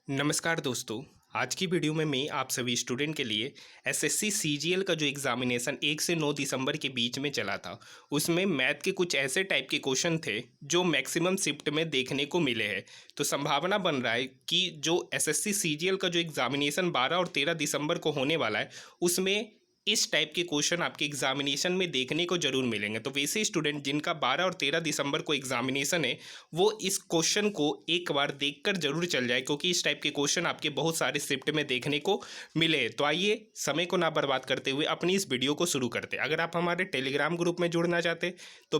नमस्कार दोस्तों। आज की वीडियो में मैं आप सभी स्टूडेंट के लिए एसएससी सीजीएल का जो एग्ज़ामिनेशन 1 से 9 दिसंबर के बीच में चला था, उसमें मैथ के कुछ ऐसे टाइप के क्वेश्चन थे जो मैक्सिमम शिफ्ट में देखने को मिले हैं। तो संभावना बन रहा है कि जो एसएससी सीजीएल का जो एग्ज़ामिनेशन 12 और 13 दिसंबर को होने वाला है, उसमें इस टाइप के क्वेश्चन आपके एग्ज़ामिनेशन में देखने को ज़रूर मिलेंगे। तो वैसे स्टूडेंट जिनका 12 और 13 दिसंबर को एग्ज़ामिनेशन है, वो इस क्वेश्चन को एक बार देखकर जरूर चल जाए, क्योंकि इस टाइप के क्वेश्चन आपके बहुत सारे शिफ्ट में देखने को मिले। तो आइए समय को ना बर्बाद करते हुए अपनी इस वीडियो को शुरू करते हैं। अगर आप हमारे टेलीग्राम ग्रुप में जुड़ना चाहते तो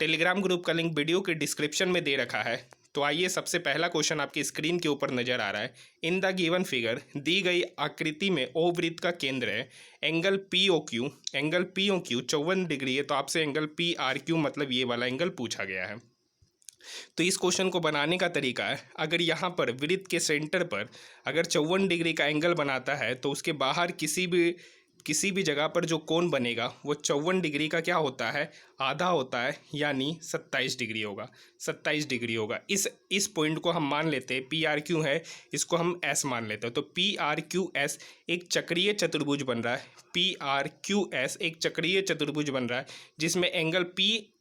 टेलीग्राम ग्रुप का लिंक वीडियो के डिस्क्रिप्शन में दे रखा है। तो आइए, सबसे पहला क्वेश्चन आपकी स्क्रीन के ऊपर नजर आ रहा है। इन द गिवन फिगर दी गई आकृति में ओ वृत्त का केंद्र है, angle P O Q 54 degree है। तो आपसे एंगल पी आर क्यू मतलब ये वाला एंगल पूछा गया है। तो इस क्वेश्चन को बनाने का तरीका है, अगर यहाँ पर वृत्त के सेंटर पर अगर 54 डिग्री का एंगल बनाता है, तो उसके बाहर किसी भी जगह पर जो कोण बनेगा वो 54 डिग्री का क्या होता है, आधा होता है, यानी 27 डिग्री होगा। 27 डिग्री होगा। इस पॉइंट को हम मान लेते हैं पी आर क्यू है, इसको हम एस मान लेते हैं। तो पी आर क्यू एस एक चक्रीय चतुर्भुज बन रहा है। पी आर क्यू एस एक चक्रीय चतुर्भुज बन रहा है, जिसमें एंगल पी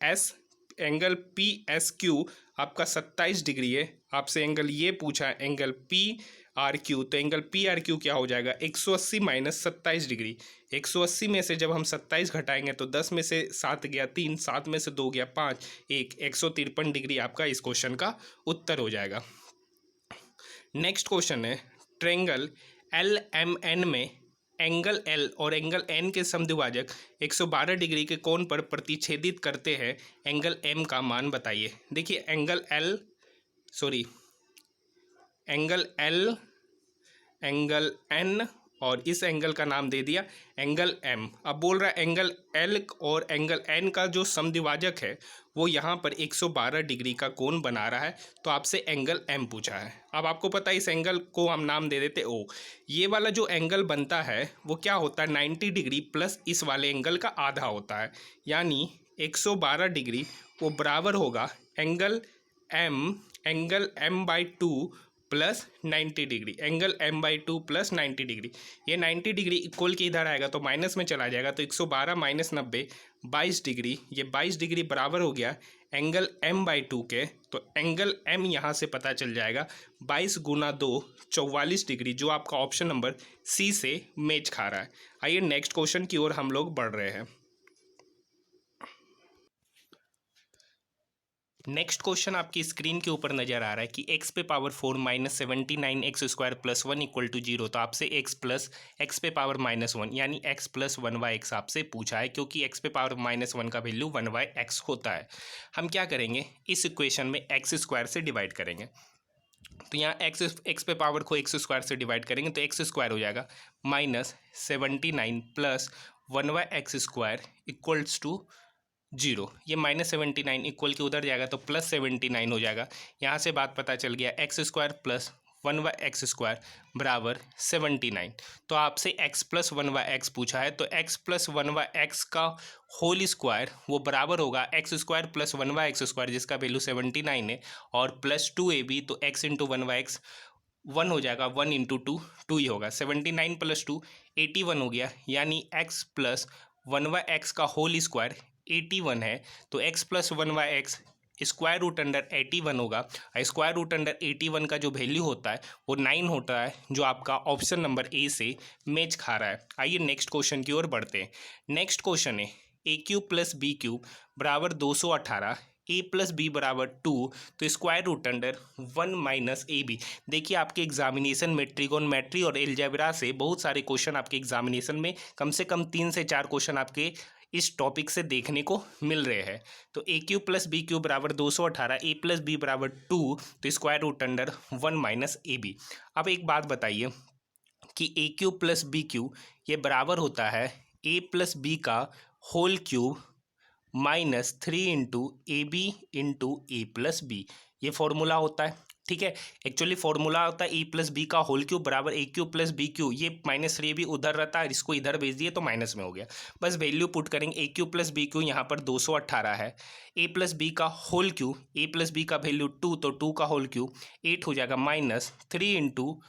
एस क्यू आपका 27 डिग्री है। आपसे एंगल ये पूछा है एंगल पी आर क्यू, तो एंगल पी आर क्यू क्या हो जाएगा, 180 माइनस 27 डिग्री। 180 में से जब हम 27 घटाएंगे तो 10 में से 7 गया 3, 7 में से 2 गया 5, 153 डिग्री आपका इस क्वेश्चन का उत्तर हो जाएगा। नेक्स्ट क्वेश्चन है, ट्रेंगल एल एम एन में एंगल एल और एंगल एन के समद्विभाजक 112 डिग्री के कोण पर प्रतिच्छेदित करते हैं, एंगल एम का मान बताइए। देखिए एंगल एल, एंगल एन और इस एंगल का नाम दे दिया एंगल एम। अब बोल रहा है एंगल एल और एंगल एन का जो समद्विभाजक है वो यहाँ पर 112 डिग्री का कोण बना रहा है। तो आपसे एंगल एम पूछा है। अब आपको पता है इस एंगल को हम नाम दे देते ओ। ये वाला जो एंगल बनता है वो क्या होता है, 90 डिग्री प्लस इस वाले एंगल का आधा होता है, यानी 112 डिग्री वो बराबर होगा angle M by 2 plus 90 degree. Angle M by 2 plus 90 degree. ये 90 डिग्री इक्वल के इधर आएगा तो माइनस में चला जाएगा, तो 112 माइनस 90 22 डिग्री। ये 22 डिग्री बराबर हो गया एंगल एम बाई 2 के। तो एंगल एम यहाँ से पता चल जाएगा 22 गुना 2 44 डिग्री, जो आपका ऑप्शन नंबर सी से मैच खा रहा है। आइए नेक्स्ट क्वेश्चन की ओर हम लोग बढ़ रहे हैं। नेक्स्ट क्वेश्चन आपकी स्क्रीन के ऊपर नजर आ रहा है कि x पे power 4 minus 79 x squared plus 1 equal to 0। तो आपसे x पे पावर माइनस 1 यानी x प्लस 1/x आपसे पूछा है, क्योंकि x पे पावर माइनस 1 का वैल्यू 1/x होता है। हम क्या करेंगे, इस इक्वेशन में एक्स स्क्वायर से डिवाइड करेंगे। तो यहाँ एक्स पे पावर को एक्स स्क्वायर से डिवाइड करेंगे तो एक्स स्क्वायर हो जाएगा minus 79 plus 1/x square equals to 0। ये माइनस 79 इक्वल के उधर जाएगा तो प्लस 79 हो जाएगा। यहाँ से बात पता चल गया x squared plus 1/x square बराबर 79। तो आपसे x प्लस 1/x पूछा है, तो x प्लस 1/x का होल स्क्वायर वो बराबर होगा x squared plus 1/x square, जिसका वैल्यू 79 है, और प्लस 2ab, तो x इंटू 1/x 1 हो जाएगा, 1 इंटू 2 2 ही होगा। 79 प्लस 2 81 हो गया, यानी x प्लस 1/x का होल स्क्वायर 81 है। तो x plus 1/x square root under 81 होगा। स्क्वायर रूट अंडर 81 का जो वैल्यू होता है वो 9 होता है, जो आपका ऑप्शन नंबर ए से मैच खा रहा है। आइए नेक्स्ट क्वेश्चन की ओर बढ़ते हैं। नेक्स्ट क्वेश्चन है a cube plus b cube बराबर 218, ए प्लस बी बराबर 2, तो square root under 1 minus a b. देखिए आपके एग्जामिनेशन में ट्रिगोनमेट्री और एलजेब्रा से बहुत सारे क्वेश्चन आपके एग्जामिनेशन में कम से कम 3 से 4 क्वेश्चन आपके इस टॉपिक से देखने को मिल रहे हैं। तो a cube plus b cube बराबर 218, ए प्लस बी बराबर 2, तो square root under 1 minus a b. अब एक बात बताइए कि a cube plus b cube ये बराबर होता है ए प्लस बी का whole cube minus 3 into a b into a plus b. ये फॉर्मूला होता है। ठीक है। एक्चुअली फॉर्मूला होता है ए प्लस बी का होल क्यूब बराबर ए क्यूब प्लस बी क्यू। ये -3 भी उधर रहता है, इसको इधर भेज दिए तो माइनस में हो गया। बस वैल्यू पुट करेंगे, ए क्यूब प्लस बी क्यू यहाँ पर 218 है। ए प्लस बी का होल क्यूब, ए प्लस बी का वैल्यू 2, तो 2 का होल क्यूब 8 हो जाएगा, -3 इंटू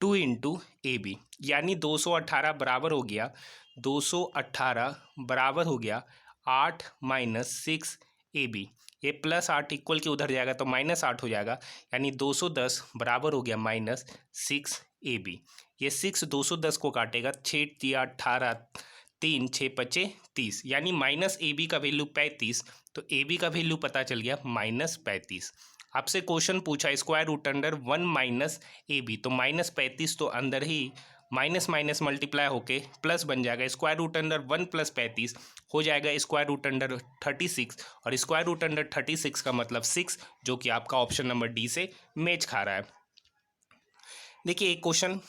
2 इंटू ए बी, यानी 218 बराबर हो गया 218 बराबर हो गया 8 - 6 ए बी। ये +8 इक्वल के उधर जाएगा तो -8 हो जाएगा, यानी 210 बराबर हो गया -6 ए बी। ये 6 210 को काटेगा, 6 तिया 18, 3 6 पचे 30, यानी -ए बी का वैल्यू 35, तो ए बी का वैल्यू पता चल गया -35। आपसे क्वेश्चन पूछा square root under 1 - a b, तो -35 तो अंदर ही माइनस माइनस मल्टीप्लाई होके प्लस बन जाएगा। स्क्वायर रूट अंडर 1 + 35 हो जाएगा स्क्वायर रूट अंडर 36, और स्क्वायर रूट अंडर 36 का मतलब 6, जो कि आपका ऑप्शन नंबर डी से मैच खा रहा है। देखिए एक क्वेश्चन,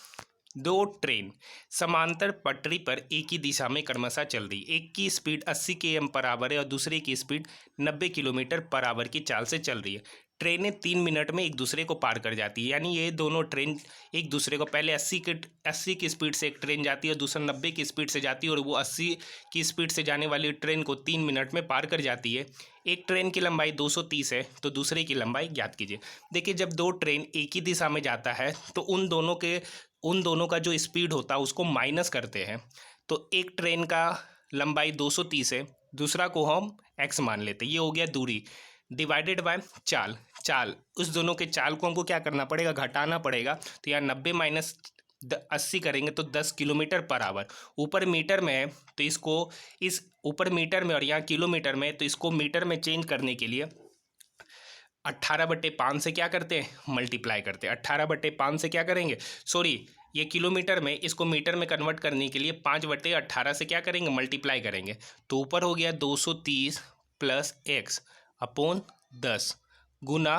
दो ट्रेन समांतर पटरी पर एक ही दिशा में क्रमशः चल रही, एक की स्पीड 80 km/h है और दूसरे की स्पीड 90 km/h की चाल से चल रही है। ट्रेनें 3 मिनट में एक दूसरे को पार कर जाती है, यानी ये दोनों ट्रेन एक दूसरे को, पहले 80 की स्पीड से एक ट्रेन जाती है, दूसरा 90 की स्पीड से जाती है, और वो 80 की स्पीड से जाने वाली ट्रेन को 3 मिनट में पार कर जाती है। एक ट्रेन की लंबाई 230 है, तो दूसरे की लंबाई ज्ञात कीजिए। देखिए जब दो ट्रेन एक ही दिशा में जाता है तो उन दोनों का जो स्पीड होता है उसको माइनस करते हैं। तो एक ट्रेन का लंबाई 230 है, दूसरा को हम x मान लेते हैं, ये हो गया दूरी, डिवाइडेड बाय चाल उस दोनों के चाल को हमको क्या करना पड़ेगा, घटाना पड़ेगा। तो यहाँ 90 - 80 करेंगे तो 10 km/h। ऊपर मीटर में है तो इसको इस ऊपर मीटर में और यहाँ किलोमीटर में, तो इसको मीटर में चेंज करने के लिए 18/5 से क्या करते हैं, मल्टीप्लाई करते हैं। 18/5 से क्या करेंगे, सॉरी ये किलोमीटर में, इसको मीटर में कन्वर्ट करने के लिए 5/18 से क्या करेंगे, मल्टीप्लाई करेंगे। तो ऊपर हो गया 230 + x अपॉन 10 गुना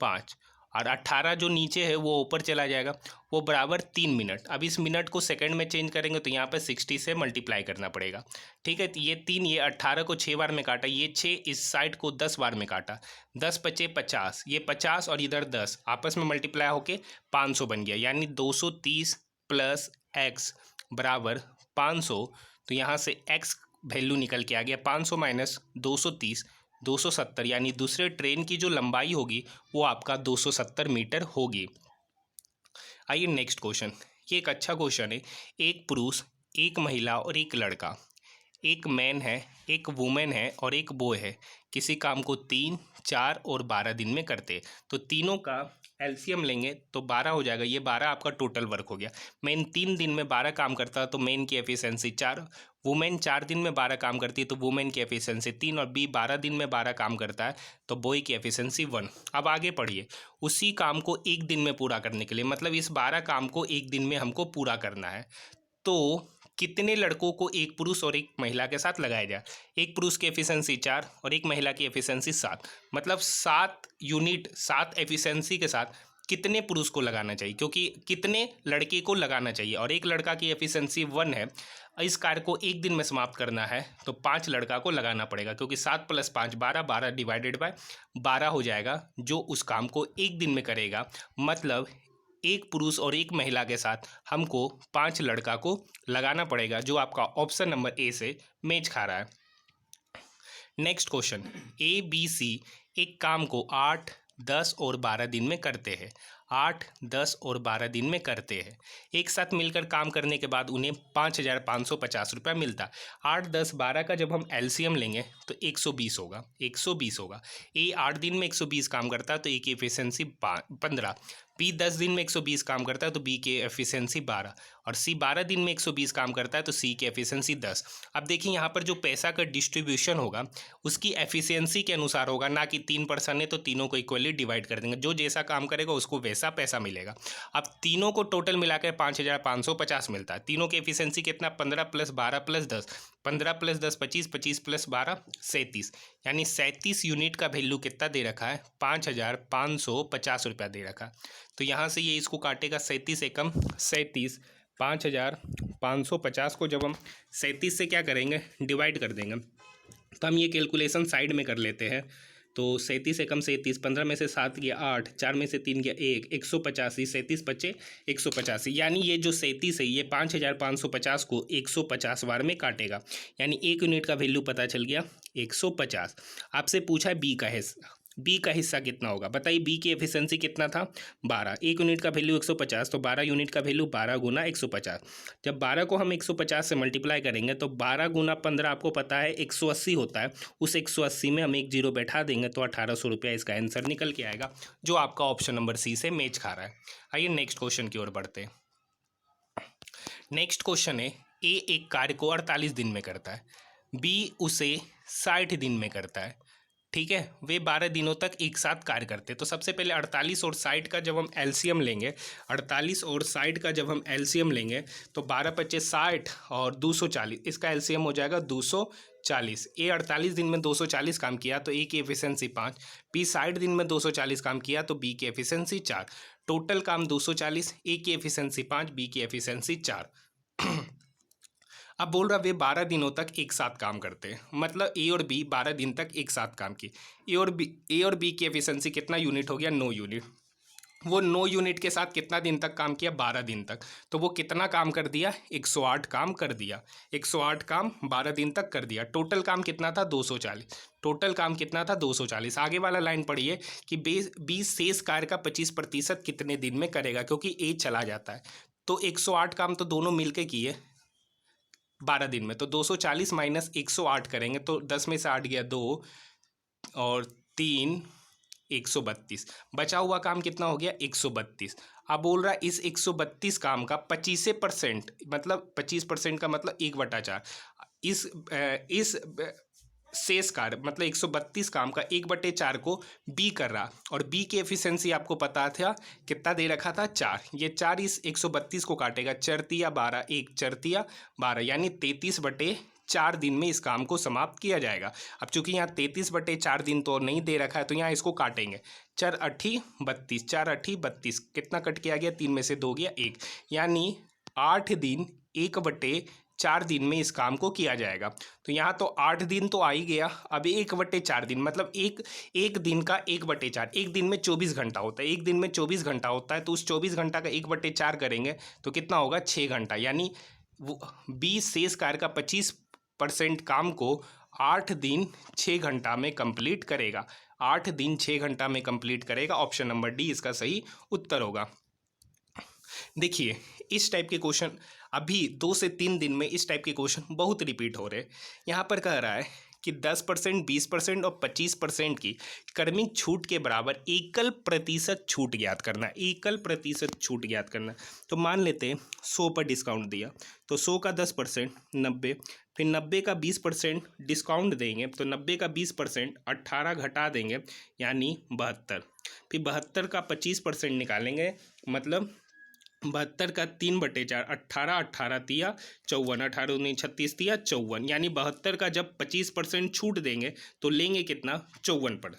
5, और 18 जो नीचे है वो ऊपर चला जाएगा, वो बराबर 3 मिनट। अब इस मिनट को सेकंड में चेंज करेंगे तो यहाँ पे 60 से मल्टीप्लाई करना पड़ेगा। ठीक है, तो ये 3, ये 18 को 6 बार में काटा, ये 6 इस साइड को 10 बार में काटा, 10 × 5 = 50, ये 50 और इधर 10 आपस में मल्टीप्लाई होके 500 बन गया, यानी 230 + x बराबर 500। तो यहाँ से x वैल्यू निकल के आ गया 500 - 230 270, यानी दूसरे ट्रेन की जो लंबाई होगी वो आपका 270 मीटर होगी। आइए नेक्स्ट क्वेश्चन, ये एक अच्छा क्वेश्चन है। एक पुरुष, एक महिला और एक लड़का, एक मैन है, एक वुमेन है और एक बॉय है, किसी काम को 3, 4 और 12 दिन में करते। तो तीनों का एलसीएम लेंगे तो 12 हो जाएगा, ये 12 आपका टोटल वर्क हो गया। मैन 3 दिन में 12 काम करता है तो मैन की एफिशिएंसी 4, वुमेन 4 दिन में 12 काम करती है तो वुमेन की एफिशिएंसी 3, और बी 12 दिन में 12 काम करता है तो बॉय की एफिशिएंसी 1। अब आगे पढ़िए, उसी काम को एक दिन में पूरा करने के लिए, मतलब इस 12 काम को एक दिन में हमको पूरा करना है, तो कितने लड़कों को एक पुरुष और एक महिला के साथ लगाया जाए। एक पुरुष की एफिशिएंसी 4 और एक महिला की एफिशिएंसी 7, मतलब 7 यूनिट 7 एफिशिएंसी के साथ कितने पुरुष को लगाना चाहिए, क्योंकि कितने लड़के को लगाना चाहिए, और एक लड़का की एफिशिएंसी 1 है। इस कार्य को एक दिन में समाप्त करना है तो 5 लड़का को लगाना पड़ेगा, क्योंकि 7 + 5 12, 12 डिवाइडेड बाय 12 हो जाएगा, जो उस काम को एक दिन में करेगा। मतलब एक पुरुष और एक महिला के साथ हमको 5 लड़का को लगाना पड़ेगा, जो आपका ऑप्शन नंबर ए से मैच खा रहा है। Next question, A B C एक काम को 8, 10 और 12 दिन में करते हैं। 8, 10 और 12 दिन में करते हैं। एक साथ मिलकर काम करने के बाद उन्हें 5,550 रुपया मिलता है। 8, 10, 12 का जब हम एलसीएम लेंगे तो 120 होगा, 120 होगा। ए 8 दिन में 120 काम करता है तो ए की एफिशिएंसी 15, बी 10 दिन में 120 काम करता है तो बी की एफिशिएंसी 12, और सी 12 दिन में 120 काम करता है तो सी की एफिशिएंसी 10। अब देखिए यहाँ पर जो पैसा का डिस्ट्रीब्यूशन होगा उसकी एफिशिएंसी के अनुसार होगा, ना कि 3 पर्सन है तो तीनों को इक्वली डिवाइड कर देंगे, जो जैसा काम करेगा उसको वैसा पैसा मिलेगा। अब तीनों को टोटल मिलाकर 5,550 मिलता है। तीनों की एफिशिएंसी कितना, 15 + 12 + 10, 15 + 10 25, 25 + 12 37, यानी 37 यूनिट का वैल्यू कितना दे रखा है, 5,550 रुपया दे रखा है। तो यहाँ से ये इसको काटेगा 37 एकम 37, 5,550 को जब हम 37 से क्या करेंगे, डिवाइड कर देंगे, तो हम ये कैलकुलेशन साइड में कर लेते हैं। तो 37 एकम 37, 15 में से 7 गया 8, 4 में से 3 गया 1, 185, 37 बचे 185, यानी ये जो 37 है ये 5550 को 150 बार में काटेगा, यानी 1 यूनिट का वैल्यू पता चल गया 150। आपसे पूछा है बी का हिस्सा, बी का हिस्सा कितना होगा, बताइए बी की एफिशिएंसी कितना था 12, 1 यूनिट का वैल्यू 150, तो 12 यूनिट का वैल्यू 12 गुना 150। जब 12 को हम 150 से मल्टीप्लाई करेंगे तो 12 गुना 15 आपको पता है 180 होता है, उस 180 में हम एक जीरो बैठा देंगे तो 1800 रुपया इसका आंसर निकल के आएगा, जो आपका ऑप्शन नंबर सी से मैच खा रहा है। आइए नेक्स्ट क्वेश्चन की ओर बढ़ते हैं। नेक्स्ट क्वेश्चन है, ए एक कार्य को 48 दिन में करता है, बी उसे 60 दिन में करता है, ठीक है, वे 12 दिनों तक एक साथ कार्य करते हैं। तो सबसे पहले 48 और 60 का जब हम एलसीएम लेंगे, 48 और 60 का जब हम एलसीएम लेंगे तो 12 पच्चे 60 और 240, इसका एलसीएम हो जाएगा 240। ए 48 दिन में 240 काम किया तो ए की एफिशिएंसी 5, बी 60 दिन में 240 काम किया तो बी की एफिशिएंसी 4, टोटल काम 240, ए की एफिशिएंसी 5, बी की एफिशिएंसी 4। अब बोल रहा वे 12 दिनों तक एक साथ काम करते हैं, मतलब ए और बी 12 दिन तक एक साथ काम किए। ए और बी की एफिशिएंसी कितना यूनिट हो गया 9 यूनिट। वो 9 यूनिट के साथ कितना दिन तक काम किया 12 दिन तक, तो वो कितना काम कर दिया 108 काम कर दिया, 108 काम 12 दिन तक कर दिया। टोटल काम कितना था 240, टोटल काम कितना था 240। आगे वाला लाइन पढ़िए कि बी शेष कार्य का 25% कितने दिन में करेगा, क्योंकि ए चला जाता है। तो 108 काम तो दोनों मिलके किए 12 दिन में, तो 240 माइनस 108 करेंगे तो 10 में से 8 गया 2 और 3 132, बचा हुआ काम कितना हो गया 132। अब बोल रहा है इस 132 काम का 25%, मतलब 25% का मतलब 1/4, इस शेष कार्य मतलब 132 काम का 1/4 को बी कर रहा, और बी की एफिशिएंसी आपको पता था कितना दे रखा था 4, ये 4 इस 132 को काटेगा, 4×3 12, 1 4×3 12, यानी 33/4 दिन में इस काम को समाप्त किया जाएगा। अब चूंकि यहाँ 33/4 दिन तो नहीं दे रखा है तो यहाँ इसको काटेंगे, 4×8 32, 4×8 32, कितना कट किया गया 3 में से 2 गया 1, यानी 8 दिन 1/4 दिन में इस काम को किया जाएगा। तो यहाँ तो 8 दिन तो आ ही गया, अब 1/4 दिन मतलब एक दिन का 1/4, एक दिन में 24 घंटा होता है, एक दिन में 24 घंटा होता है, तो उस 24 घंटा का 1/4 करेंगे तो कितना होगा 6 घंटा, यानी वो बी शेष कार्य का 25% काम को 8 दिन 6 घंटा में कंप्लीट करेगा, 8 दिन 6 घंटा में कंप्लीट करेगा। ऑप्शन नंबर डी इसका सही उत्तर होगा। देखिए इस टाइप के क्वेश्चन अभी 2 से 3 दिन में इस टाइप के क्वेश्चन बहुत रिपीट हो रहे हैं। यहाँ पर कह रहा है कि 10%, 20% और 25% की क्रमिक छूट के बराबर एकल प्रतिशत छूट ज्ञात करना, एकल प्रतिशत छूट ज्ञात करना। तो मान लेते हैं 100 पर डिस्काउंट दिया तो 100 का 10% 90, फिर 90 का 20% डिस्काउंट देंगे तो 90 का 20% 18 घटा देंगे यानी 72, फिर 72 का 25% निकालेंगे, मतलब 72 का 3/4, 18 18 तिया 54, 18 19 36 तिया 54, यानी 72 का जब 25% छूट देंगे तो लेंगे कितना 54 पर,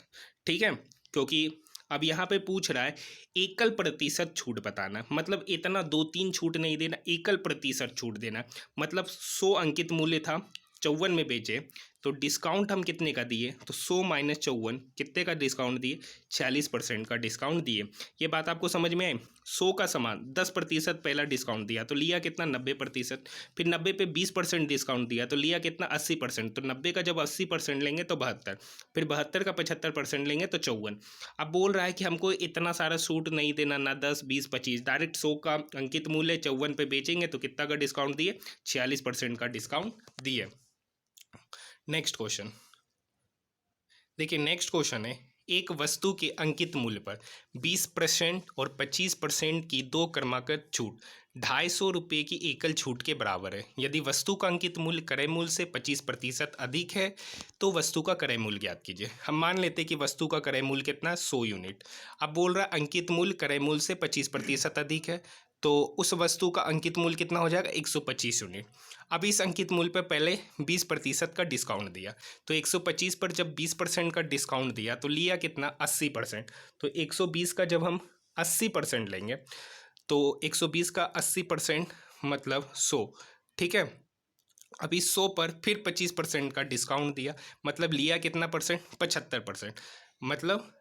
ठीक है। क्योंकि अब यहाँ पे पूछ रहा है एकल प्रतिशत छूट बताना, मतलब इतना 2-3 छूट नहीं देना, एकल प्रतिशत छूट देना, मतलब 100 अंकित मूल्य था 54 में बेचे तो डिस्काउंट हम कितने का दिए, तो 100 माइनस 54 कितने का डिस्काउंट दिए 46% का डिस्काउंट दिए। ये बात आपको समझ में आई। 100 का सामान 10% पहला डिस्काउंट दिया तो लिया कितना 90%, फिर 90 पे 20% डिस्काउंट दिया तो लिया कितना 80%, तो 90 का जब 80% लेंगे तो 72, फिर 72 का 75% लेंगे तो 54। अब बोल रहा है कि हमको इतना सारा छूट नहीं देना, ना 10 20 25, डायरेक्ट 100 का अंकित मूल्य 54 पे बेचेंगे तो कितना का डिस्काउंट दिए 46% का डिस्काउंट दिए। नेक्स्ट क्वेश्चन देखिए, नेक्स्ट क्वेश्चन है एक वस्तु के अंकित मूल्य पर 20% और 25% की दो क्रमागत छूट 250 रुपये की एकल छूट के बराबर है। यदि वस्तु का अंकित मूल्य क्रय मूल्य से 25% अधिक है तो वस्तु का क्रय मूल्य ज्ञात कीजिए। हम मान लेते हैं कि वस्तु का क्रय मूल्य कितना 100 यूनिट। अब बोल रहा है अंकित मूल्य क्रय मूल्य से 25% अधिक है तो उस वस्तु का अंकित मूल्य कितना हो जाएगा 125 यूनिट। अब इस अंकित मूल्य पर पहले 20% का डिस्काउंट दिया तो 125 पर जब 20% का डिस्काउंट दिया तो लिया कितना 80%, तो 120 का जब हम 80% लेंगे तो 120 का 80% मतलब 100, ठीक है। अभी 100 पर फिर 25% का डिस्काउंट दिया मतलब लिया कितना परसेंट 75%, मतलब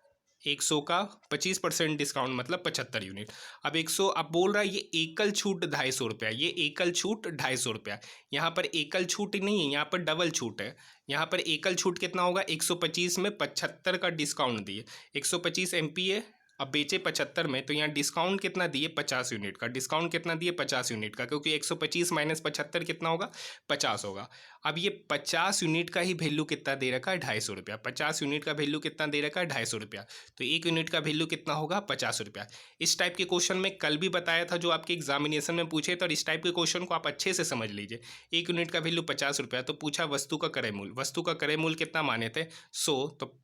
100 का 25% डिस्काउंट मतलब 75 यूनिट। अब 100 अब बोल रहा है ये एकल छूट 250 रुपया, ये एकल छूट 250 रुपया। यहाँ पर एकल छूट नहीं है, यहाँ पर डबल छूट है। यहाँ पर एकल छूट कितना होगा, 125 में 75 का डिस्काउंट दिए, 125 MP है, अब बेचे 75 में, तो यहाँ डिस्काउंट कितना दिए 50 यूनिट का, डिस्काउंट कितना दिए 50 यूनिट का, क्योंकि 125 माइनस 75 कितना होगा 50 होगा। अब ये 50 यूनिट का ही वैल्यू कितना दे रखा है 250 रुपया, 50 यूनिट का वैल्यू कितना दे रखा है 250 रुपया, तो एक यूनिट का वैल्यू कितना होगा 50 रुपया। इस टाइप के क्वेश्चन में कल भी बताया था जो आपके एग्जामिनेशन में पूछे, तो इस टाइप के क्वेश्चन को आप अच्छे से समझ लीजिए। एक यूनिट का वैल्यू 50 रुपया, तो पूछा वस्तु का क्रय मूल्य, वस्तु का क्रय मूल्य कितना माने थे 100, तो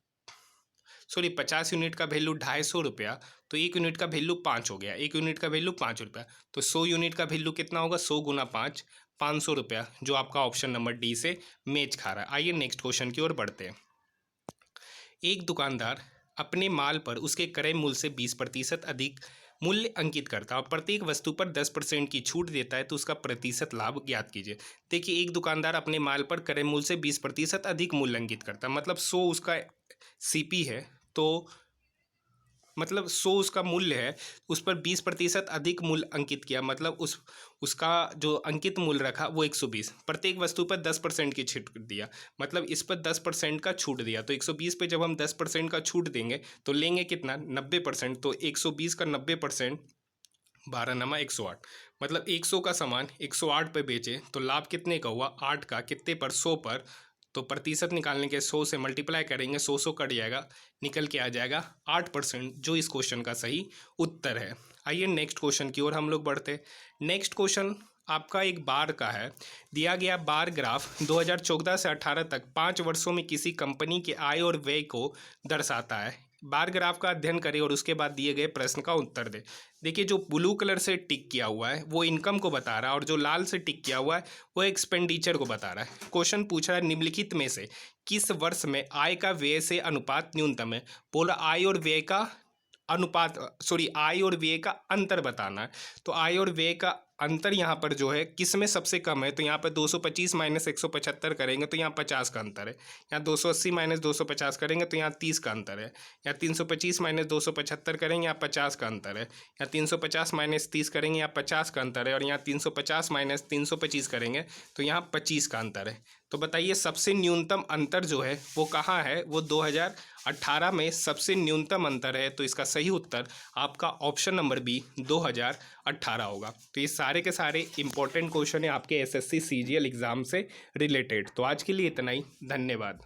सॉरी 50 यूनिट का वैल्यू 250 रुपया, तो एक यूनिट का वैल्यू 5 हो गया, एक यूनिट का वैल्यू 5 रुपया, तो 100 यूनिट का वैल्यू कितना होगा 100 गुना 5, 500 रुपया, जो आपका ऑप्शन नंबर डी से मैच खा रहा है। आइए नेक्स्ट क्वेश्चन की ओर बढ़ते हैं। एक दुकानदार अपने माल पर उसके क्रय मूल्य से 20% अधिक मूल्य अंकित करता है और प्रत्येक वस्तु पर 10% की छूट देता है, तो उसका प्रतिशत लाभ ज्ञात कीजिए। देखिए एक दुकानदार अपने माल पर क्रय मूल्य से 20% अधिक मूल्य अंकित करता है, मतलब 100 उसका CP है, तो मतलब 100 उसका मूल्य है, उस पर 20% अधिक मूल्य अंकित किया, मतलब उसका जो अंकित मूल्य रखा वो 120, प्रत्येक वस्तु पर 10% की छूट दिया, मतलब इस पर 10% का छूट दिया, तो 120 पे जब हम 10% का छूट देंगे तो लेंगे कितना 90%, तो 120 का 90% 12 नमा 108, मतलब 100 का सामान 108 पे बेचे तो लाभ कितने का हुआ 8 का, कितने पर 100 पर, तो प्रतिशत निकालने के 100 से मल्टीप्लाई करेंगे, 100 कट जाएगा, निकल के आ जाएगा 8%, जो इस क्वेश्चन का सही उत्तर है। आइए नेक्स्ट क्वेश्चन की ओर हम लोग बढ़ते। नेक्स्ट क्वेश्चन आपका एक बार का है। दिया गया बार ग्राफ 2014 से 18 तक 5 वर्षों में किसी कंपनी के आय और व्यय को दर्शाता है। बार ग्राफ का अध्ययन करें और उसके बाद दिए गए प्रश्न का उत्तर दें। देखिए जो ब्लू कलर से टिक किया हुआ है वो इनकम को बता रहा है और जो लाल से टिक किया हुआ है वो एक्सपेंडिचर को बता रहा है। क्वेश्चन पूछ रहा है निम्नलिखित में से किस वर्ष में आय का व्यय से अनुपात न्यूनतम है। बोला आय और व्यय का अनुपात, सॉरी आय और व्यय का अंतर बताना है, तो आय और व्यय का अंतर यहाँ पर जो है किस में सबसे कम है, तो यहाँ पर 225 माइनस 175 करेंगे तो यहाँ 50 का अंतर है, यहाँ 280 माइनस 250 करेंगे तो यहाँ 30 का अंतर है, यहाँ 325 माइनस 275 करेंगे यहाँ 50 का अंतर है, यहाँ 350 माइनस 30 करेंगे यहाँ 50 का अंतर है, और यहाँ 350 माइनस 325 करेंगे तो यहाँ 25 का अंतर है। तो बताइए सबसे न्यूनतम अंतर जो है वो कहाँ है, वो 2018 में सबसे न्यूनतम अंतर है, तो इसका सही उत्तर आपका ऑप्शन नंबर बी 2018 होगा। तो ये सारे के सारे इंपॉर्टेंट क्वेश्चन है आपके SSC CGL एग्ज़ाम से रिलेटेड। तो आज के लिए इतना ही, धन्यवाद।